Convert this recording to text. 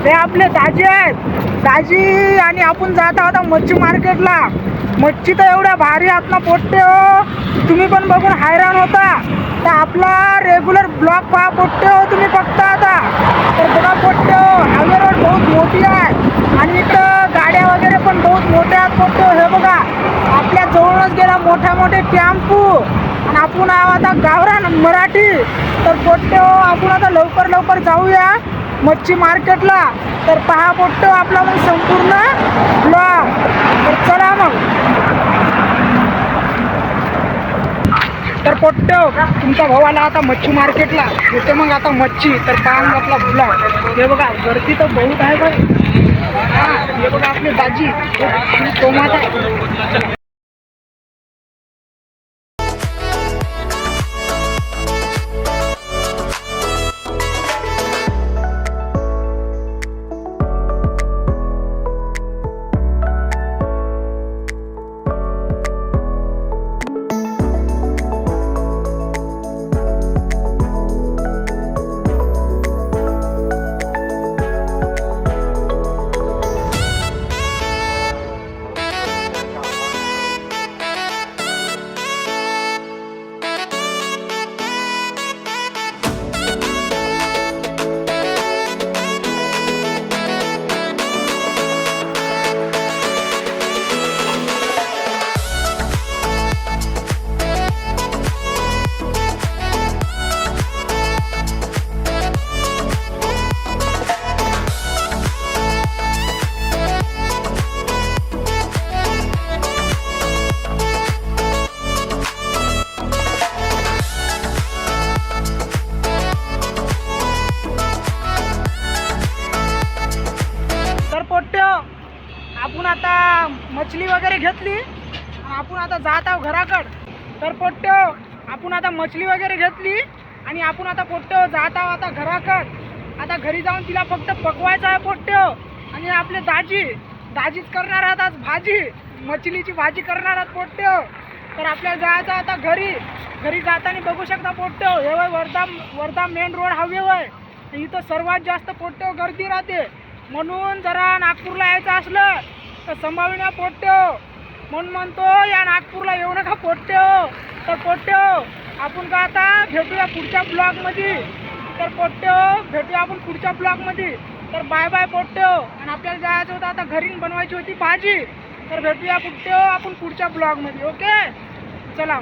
हे आपले दाजी आहेत, दाजी. आणि आपण जात आहोत मच्छी मार्केटला. मच्छी तर एवढ्या भारी आहात ना पोट्टे हो, तुम्ही पण बघून हैराण होता. तर आपला रेग्युलर ब्लॉग पहा पोट्टे हो तुम्ही फक्त आता. तर बघा पोट्टे हो, हायवे रोड बहुत मोठी आहे आणि इकडं गाड्या वगैरे पण बहुत मोठ्या आहेत पोट्टे हो. हे बघा आपल्या जवळच गेला मोठ्या मोठे टेम्पो आणि आपण आहोत आता गावरान मराठी. तर पोट्टे हो आपण आता लवकर लवकर जाऊया मच्छी मार्केटला. तर पहा पोट्टे हो आपला मग संपूर्ण ब्लॉग. तर चला मग. तर पोट्टे हो तुमचा भाऊ आला आता मच्छी मार्केटला, येते मग आता मच्छी. तर पहा मग आपला ब्लॉग. हे बघा गर्दी तर बहुत आहे भाई. हे बघा आपले दाजी टोमाट आहे. आपण आता मछली वगैरे घेतली, आपण आता जात आहोत घराकड. तर पोट्ट्यो आपण आता मछली वगैरे घेतली आणि आपण आता पोट्ट्यो जात आहोत आता घराकड. आता घरी जाऊन तिला फक्त पकवायचं आहे पोट्ट्यो. आणि आपले दाजीच करणार आहेत आज भाजी, मछलीची भाजी करणार आहेत पोट्ट्यो. तर आपल्याला जायचं आता घरी जाताना बघू शकता पोट्ट्यो हे वय वर्धा मेन रोड हायवे वय. इथं सर्वात जास्त पोट्ट्यो गर्दी राहते. म्हणून जरा नागपूरला यायचं असलं तर संभाळून या पोट्ट्यो. म्हणून म्हणतो या नागपूरला येऊ नका पोट्ट्यो. तर पोट्ट्यो आपण का आता भेटूया पुढच्या ब्लॉगमध्ये. तर पोट्ट्यो भेटूया आपण पुढच्या ब्लॉगमध्ये. तर बाय बाय पोट्ट्यो. आणि आपल्याला जायचं होतं आता घरी बनवायची होती भाजी. तर भेटूया पोट्ट्यो आपण पुढच्या ब्लॉगमध्ये. ओके चला.